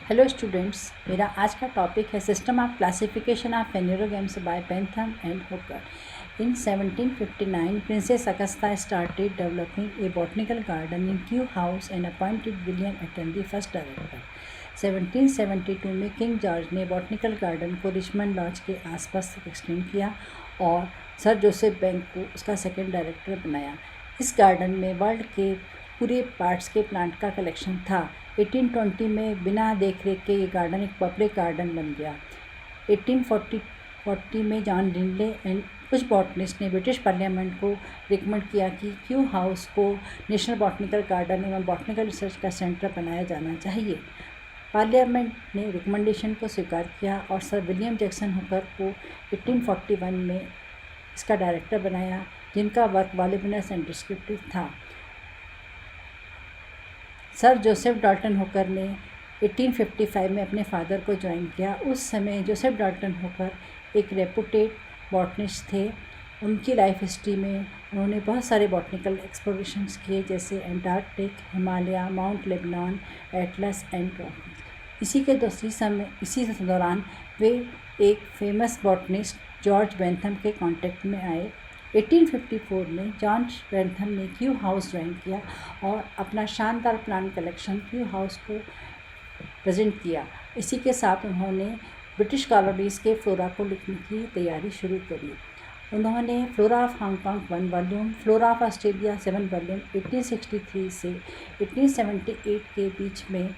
Hello students, मेरा आज का टॉपिक है system of classification of phanerogams by Bentham and Hooker. In 1759, Princess Augusta started developing a botanical garden in Kew House and appointed William Eaton the first director. 1772 में king George ने botanical garden को Richmond laws के आसपास extend किया और sir Joseph bank को उसका second director बनाया। इस गार्डन में वर्ल्ड के पूरे पार्ट्स के प्लांट का कलेक्शन था। 1820 में बिना देखरेख के ये गार्डन एक पब्लिक गार्डन बन गया। 1840 में जॉन लिंडले एंड कुछ बॉटनिस्ट ने ब्रिटिश पार्लियामेंट को रिकमेंड किया कि क्यू हाउस को नेशनल बॉटनिकल गार्डन एवं बॉटनिकल रिसर्च का सेंटर बनाया जाना चाहिए। पार्लियामेंट ने रिकमेंडेशन को स्वीकार किया और सर विलियम जैक्सन हुकर को 1841 में इसका डायरेक्टर बनाया, जिनका वर्क वॉल्यूमिनस एंड डिस्क्रिप्टिव था। सर जोसेफ डाल्टन हुकर ने 1855 में अपने फादर को ज्वाइन किया। उस समय जोसेफ डाल्टन हुकर एक रेपुटेड बॉटनिस्ट थे। उनकी लाइफ हिस्ट्री में उन्होंने बहुत सारे बॉटनिकल एक्सप्लोरेशंस किए, जैसे Antarctic, Himalaya, mount Lebanon, Atlas and tropics. इसी दौरान वे एक फेमस बॉटनिस्ट जॉर्ज बेंथम के कांटेक्ट में आए। 1854 में जॉर्ज बेंथम ने क्यू हाउस ज्वाइन किया और अपना शानदार प्लांट कलेक्शन क्यू हाउस को प्रेजेंट किया। इसी के साथ उन्होंने ब्रिटिश कॉलोनीज़ के फ्लोरा को लिखने की तैयारी शुरू करी। उन्होंने flora of Hong Kong 1 volume, flora of Australia 7 volume 1863 से 1878 के बीच में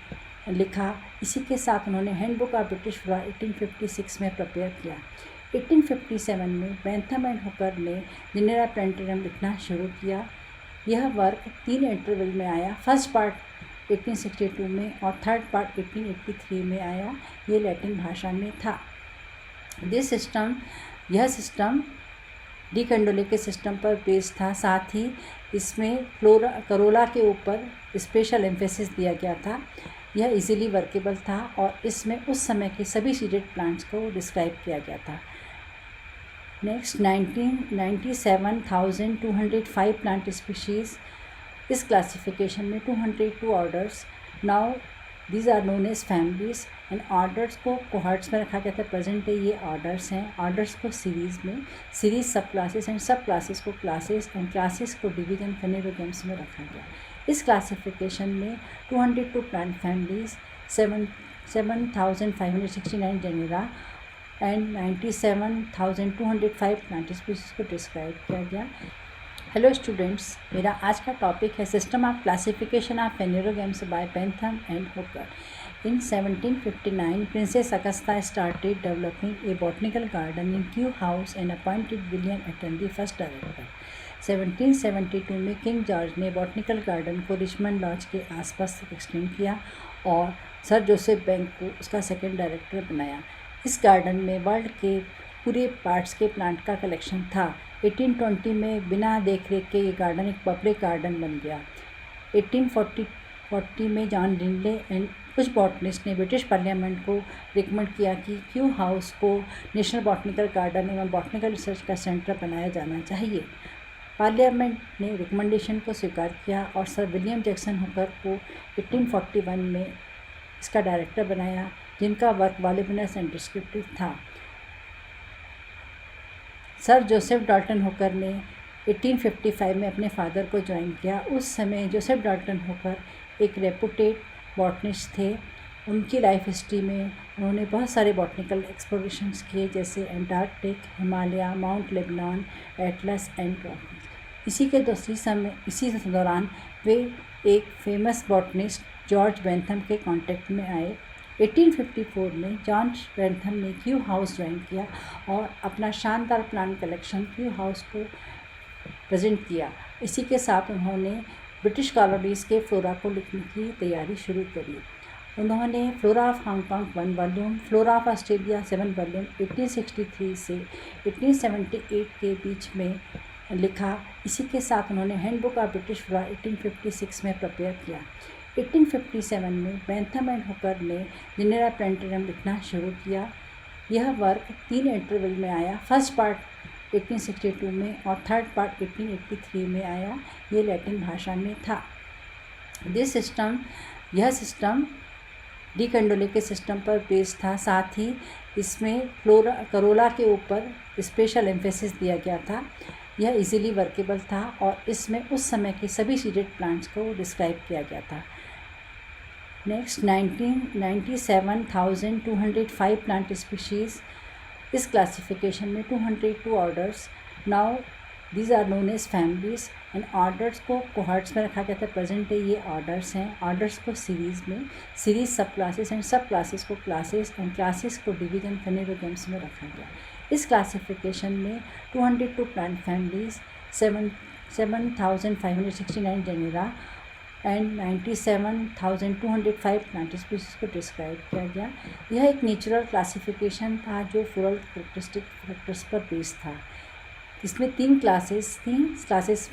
लिखा। इसी के साथ उन्होंने हैंडबुक ऑफ ब्रिटिश फ्लोरा 1856 में प्रिपेयर किया। 1857 में बेंथम एंड हुकर ने जिनेरा प्लांटेरियम लिखना शुरू किया। यह वर्क 3 इंटरवल में आया। फर्स्ट पार्ट 1862 में और थर्ड पार्ट 1883 में आया। ये लैटिन भाषा में था। यह सिस्टम डी कैंडोले के सिस्टम पर बेस्ड था। साथ ही इसमें करोला के ऊपर स्पेशल एम्फेसिस दिया गया था। यह इजीली वर्केबल था और इसमें उस समय के सभी सीडेड प्लांट्स को डिस्क्राइब किया गया था। Next 97,205 plant species. इस क्लासिफिकेशन में 202 orders, now these are known as families and orders को कोहर्ट्स में रखा गया था। प्रेजेंट डे ये ऑर्डर्स हैं। ऑर्डर्स को सीरीज़ में, series subclasses and subclasses को क्लासेस एंड क्लासेस को डिवीजन फेनेरोगेम्स में रखा गया। इस क्लासिफिकेशन में 202 plant families, 7,569 genera and 97,205 plant species को डिस्क्राइब किया गया। हेलो स्टूडेंट्स, मेरा आज का टॉपिक है system of classification of phanerogams by Bentham and Hooker. In 1759, Princess Augusta started developing a botanical garden in Kew House and appointed William Eaton the first director. 1772 में king George ने botanical garden को Richmond laws के आसपास extend किया और sir Joseph bank को उसका second director बनाया। इस गार्डन में वर्ल्ड के पूरे पार्ट्स के प्लांट का कलेक्शन था। 1820 में बिना देखरेख के ये गार्डन एक पब्लिक गार्डन बन गया। 1840 में जॉन लिंडले एंड कुछ बॉटनिस्ट ने ब्रिटिश पार्लियामेंट को रिकमेंड किया कि क्यू हाउस को नेशनल बॉटनिकल गार्डन एवं बॉटनिकल रिसर्च का सेंटर बनाया जाना चाहिए। पार्लियामेंट ने रिकमेंडेशन को स्वीकार किया और सर विलियम जैक्सन हुकर को 1841 में इसका डायरेक्टर बनाया, जिनका वर्क वॉल्यूमिनस एंड डिस्क्रिप्टिव था। सर जोसेफ डाल्टन हुकर ने 1855 में अपने फादर को ज्वाइन किया। उस समय जोसेफ डाल्टन हुकर एक रेपुटेड बॉटनिस्ट थे। उनकी लाइफ हिस्ट्री में उन्होंने बहुत सारे बॉटनिकल एक्सप्लोरेशंस किए, जैसे Antarctic, Himalaya, mount Lebanon, Atlas and tropics. इसी दौरान वे एक फेमस बॉटनिस्ट जॉर्ज बेंथम के कांटेक्ट में आए। 1854 में जॉर्ज बेंथम ने क्यू हाउस ज्वाइन किया और अपना शानदार प्लांट कलेक्शन क्यू हाउस को प्रेजेंट किया। इसी के साथ उन्होंने ब्रिटिश कॉलोनीज़ के फ्लोरा को लिखने की तैयारी शुरू करी। उन्होंने flora of Hong Kong 1 volume, flora of Australia 7 volume 1863 से 1878 के बीच में लिखा। इसी के साथ उन्होंने हैंडबुक ऑफ ब्रिटिश फ्लोरा 1856 में प्रिपेयर किया। 1857 में बेंथम एंड हुकर ने जिनेरा प्लांटेरियम लिखना शुरू किया। यह वर्क 3 इंटरवल में आया। फर्स्ट पार्ट 1862 में और थर्ड पार्ट 1883 में आया। ये लैटिन भाषा में था। यह सिस्टम डी के सिस्टम पर बेस्ड था। साथ ही इसमें करोला के ऊपर स्पेशल एम्फेसिस दिया गया था। यह इजीली वर्केबल था और इसमें उस समय के सभी सीडेड प्लांट्स को डिस्क्राइब किया गया था। Next 97,205 plant species. इस क्लासिफिकेशन में 202 orders. Now these are known as families and orders को कोहर्ट्स में रखा गया था। प्रेजेंट डे ये ऑर्डर्स हैं। ऑर्डर्स को सीरीज़ में, series subclasses and subclasses को क्लासेस एंड क्लासेस को डिवीजन फेनेरोगेम्स में रखा गया। इस क्लासिफिकेशन में 202 plant families, 7,569 genera and 97,205 plant species को डिस्क्राइब किया गया। यह एक नेचुरल क्लासिफिकेशन था जो फ्लोरल कैरेक्टरिस्टिक फैक्टर्स पर बेस्ड था। इसमें 3 क्लासेस थी।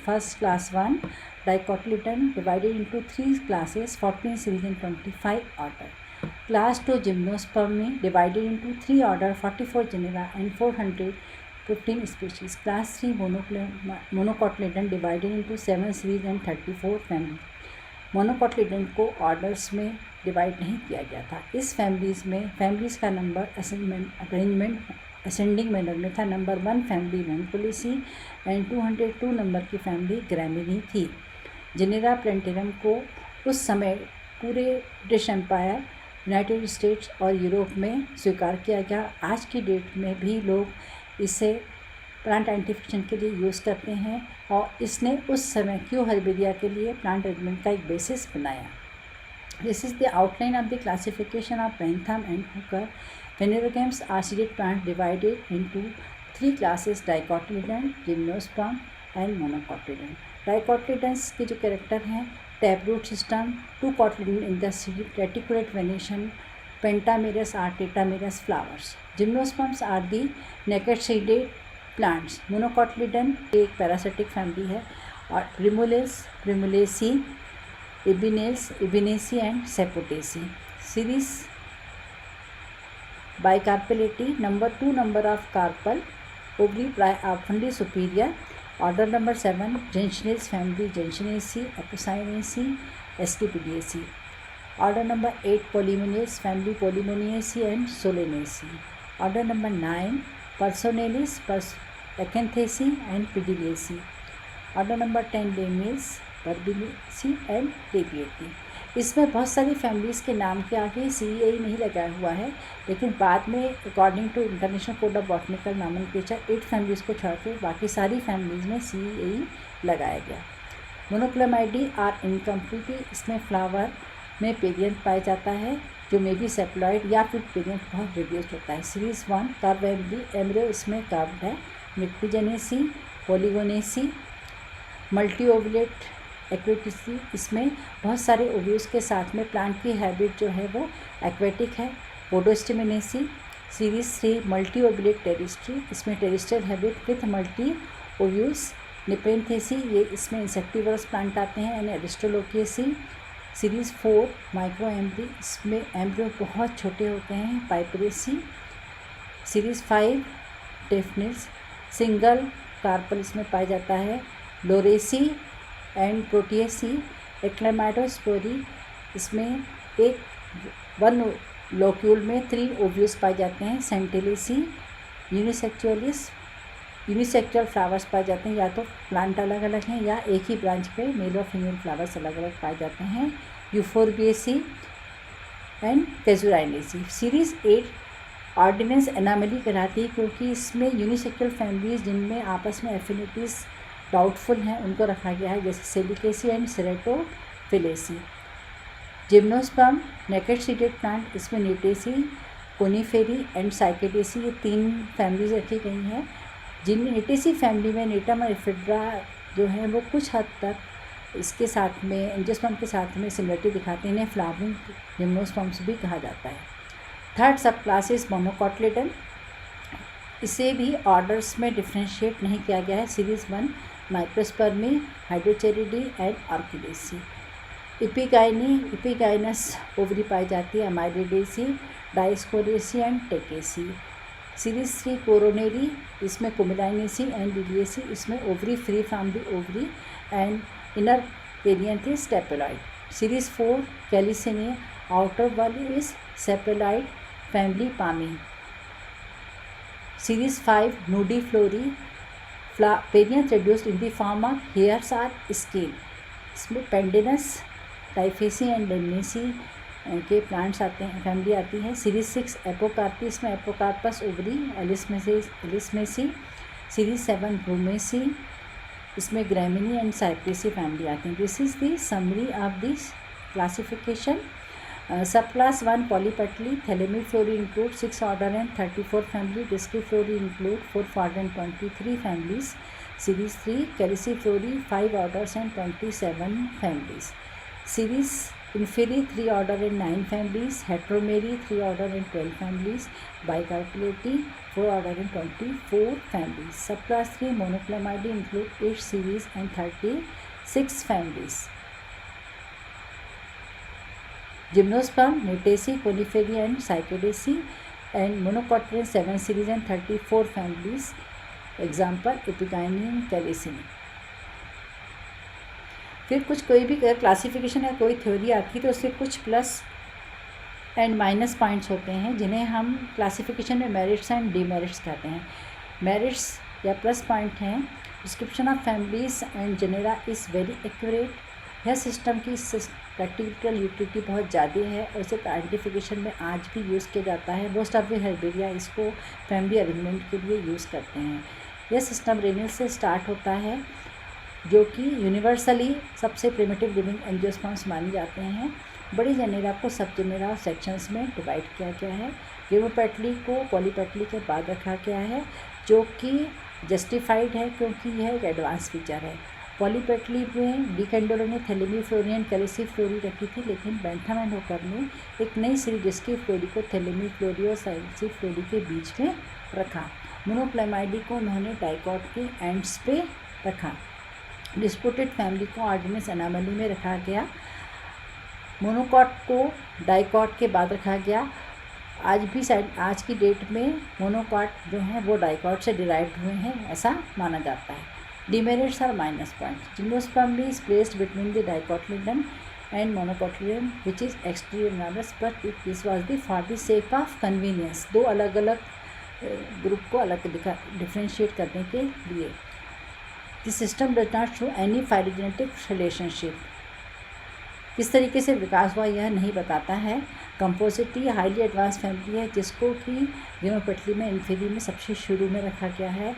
First class 1 dicotyledon divided into 3 classes, 14 series and 25 order. Class 2 gymnospermae divided into 3 order, 44 genera and 415 species. Class 3 monocotyledon divided into 7 series and 34 family. Monocotyledon को orders में divide नहीं किया गया था। इस फैमिलीज़ का नंबर अरेंजमेंट असेंडिंग मैनर में था। नंबर 1 फैमिली वेंकुलेसी एंड 202 नंबर की फैमिली ग्रैमिनी थी। जेनेरा प्लेंटेरम को उस समय पूरे ब्रिटिश एम्पायर, यूनाइटेड स्टेट्स और यूरोप में स्वीकार किया गया। आज की डेट में भी लोग इसे प्लांट आइडेंटिफिकेशन के लिए यूज़ करते हैं और इसने उस समय क्यू हर्बेरिया के लिए प्लांट अरेंजमेंट का एक बेसिस बनाया। This is the outline of the classification of Bentham and Hooker. Phanerogams are seeded plant divided into 3 classes, dicotyledon, gymnosperm and monocotyledon. Dicotyledons के जो कैरेक्टर हैं, taproot system, 2 cotyledon in the seed, reticulate venation, pentamerous or tetramerous flowers. Gymnosperms are the naked seeded plants. Monocotyledon एक parasitic family है और primulaceae, ebenaceae and sapotaceae. Series bicarpellatae, number 2 number of carpel, ovary Fundy superior. Order number 7 gentianales family, gentianaceae, apocynaceae, asclepiadaceae. Order number 8 polemoniales family, polemoniaceae and solanaceae. Order number 9 personales, acanthaceae and pedaliaceae. Order number 10 lamiales, verbenaceae and labiatae. इसमें बहुत सारी families के नाम के आगे CEI नहीं लगाया हुआ है, लेकिन बाद में according to international code of botanical nomenclature 8 families को छोड़ के बाकी सारी फैमिलीज़ में CEI लगाया गया। मोनोक्लेमाइडी आर इनकम्प्लीट। इसमें फ्लावर में पेरियंथ पाया जाता है जो मे बी सेप्लॉइड या फिर पेरियंथ बहुत रिड्यूस्ड होता है। सीरीज़ 1 कर्व एम्ब्रियो, इसमें कर्व्ड है। मिक्टिजेनेसी, पोलीगोनेसी, मल्टी ओवुलेट एक्वेटिसी, इसमें बहुत सारे ओव्यूल्स के साथ में प्लांट की हैबिट जो है वो एक्वेटिक है। Podostemaceae. Series 3 multi ovulate terrestres, इसमें terrestrial habit with multi ovules. Nepenthaceae, ये इसमें इंसेक्टिवर्स प्लांट आते हैं। And aristolochiaceae. Series 4 micro embryae, इसमें एम्ब्रियो बहुत छोटे होते हैं। Piperaceae. Series 5 daphnales, single carpel इसमें पाया जाता है। लोरेसी एंड प्रोटिएसी। एक्लेमाइडोस्पोरी, इसमें वन लोक्यूल में 3 ओव्यूल्स पाए जाते हैं। सेंटिलेसी। यूनिसेक्चुअल फ्लावर्स पाए जाते हैं, या तो प्लांट अलग अलग हैं या एक ही ब्रांच पे मेल और फीमेल फ्लावर्स अलग अलग पाए जाते हैं। Euphorbiaceae and casuarinaceae. Series 8 ordines anomali कहलाती है क्योंकि इसमें यूनिसेक्चुअल फैमिलीज जिनमें आपस में एफिनिटीज़ डाउटफुल हैं उनको रखा गया है, जैसे salicaceae and ceratophyllaceae. Gymnosperm naked seeded plant, इसमें नेटेसी, कोनीफेरी एंड साइकेडेसी, ये 3 फैमिलीज रखी गई हैं। जिनमें नेटेसी फैमिली में नेटम और एफिड्रा जो है वो कुछ हद तक इसके साथ में एंजियोस्पर्म के साथ में सिमिलरिटी दिखाते हैं। इन्हें फ्लावरिंग जिम्नोस्पर्म्स भी कहा जाता है। थर्ड सब क्लासेस मोनोकोटिलेडन, इसे भी ऑर्डर्स में डिफ्रेंशिएट नहीं किया गया है। Series 1 microspermae, hydrocharideae and orchidaceae. Epigynous ovary पाई जाती है। Amaryllidaceae, dioscoreaceae and taccaceae. Series 3 coronarieae, इसमें कुमिलाइनेसी एंड लिलिएसी, इसमें ovary free from the ovary and inner perianth is tepaloid. Series 4 calycinae, Outer value is Saprolite family Palmi. Series 5 Nudiflora Perianth reduced in the form of hairs or skin. इसमें Pendanus, Typhaceae and Delnaceae के plants आते हैं, family आती है। Series 6 एपोकार्पी, इसमें apocarpous ovary एलिसमेसी। Series 7 ब्रोमेसी, इसमें Gramineae and साइप्रेसी family आती हैं। This is the summary of this classification. Subclass 1 Polypetali Thalamiflora include 6 order and 34 family. Disciflora include 423 families. Series 3 Calyciflora 5 orders and 27 families. Series Inferi 3 order and 9 families. Heteromeri 3 order and 12 families. Bicarpellati 4 order and 24 families. Subclass 3 Monoclamidae include 8 series and 36 families. Gymnosperm, Mutaceae, Coniferae and Cycadaceae and Monocotyledon 7 series and 34 families. Example Epigyne, Calycine. फिर कोई भी classification या कोई theory आती है तो उससे कुछ प्लस एंड माइनस पॉइंट्स होते हैं जिन्हें हम क्लासिफिकेशन में मेरिट्स एंड डीमेरिट्स कहते हैं। मेरिट्स या प्लस पॉइंट हैं, description of families and genera is very accurate. यह सिस्टम की प्रैक्टिकल यूटिलिटी बहुत ज़्यादा है और इसे आइडेंटिफिकेशन में आज भी यूज़ किया जाता है। मोस्ट ऑफ द हर्बेरिया इसको फैमिली अरेंजमेंट के लिए यूज़ करते हैं। यह सिस्टम रेनियल से स्टार्ट होता है जो कि यूनिवर्सली सबसे प्रिमिटिव लिविंग एंजियोस्पर्म्स माने जाते हैं। बड़ी जेनेरा को सब जेनेरा और सेक्शंस में डिवाइड किया गया है। गेमोपेटली को पॉलीपेटली के बाद रखा गया है जो कि जस्टिफाइड है क्योंकि यह एक एडवांस फीचर है। पॉलीपेटली में डिकेंडोरा ने थैलेमीफ्लोरी एंड कैलिसीफ्लोरी रखी थी, लेकिन बेंथम एंड होकर ने एक नई सीरीज डिस्कीफ्लोरी को थैलेमीफ्लोरी और साइक्सीफ्लोरी के बीच में रखा। मोनोक्लेमाइडी को उन्होंने डाइकॉट के एंड्स पे रखा। डिस्प्यूटेड फैमिली को आर्डिनस एनामली में रखा गया। मोनोकॉट को डाइकॉट के बाद रखा गया। आज की डेट में मोनोकॉट जो हैं वो डाइकॉट से डिराइव्ड हुए हैं ऐसा माना जाता है। Demerits are minus points. Gymnosperm is placed between the dicotyledon and monocotyledon, which is exterior nervous, but this was for the sake of convenience. दो अलग अलग ग्रुप को अलग डिफ्रेंशिएट करने के लिए। This system does not show any phylogenetic relationship. किस तरीके से विकास हुआ यह नहीं बताता है। कंपोजिटी हाईली एडवांस फैमिली है जिसको कि गेमोपेटली में इन्फेरी में सबसे शुरू में रखा गया है।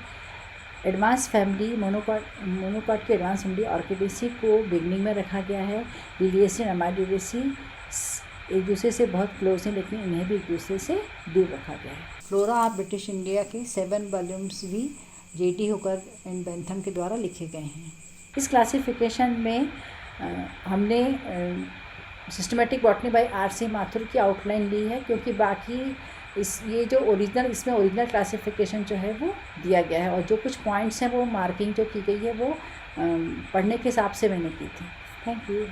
एडवांस फैमिली मोनोकॉट की एडवांस फैमिली ऑर्किडेसी को बिगनिंग में रखा गया है। लिलिएसी और अमाइडेसी एक दूसरे से बहुत क्लोज हैं लेकिन इन्हें भी एक दूसरे से दूर रखा गया है। फ्लोरा ऑफ ब्रिटिश इंडिया के 7 वॉल्यूम्स भी जेटी होकर एंड बेंथम के द्वारा लिखे गए हैं। इस क्लासिफिकेशन में हमने systematic botany by RC. Mathur की आउटलाइन ली है क्योंकि बाकी इसमें ओरिजिनल क्लासिफिकेशन जो है वो दिया गया है और जो कुछ पॉइंट्स हैं वो मार्किंग जो की गई है वो पढ़ने के हिसाब से मैंने की थी। Thank you.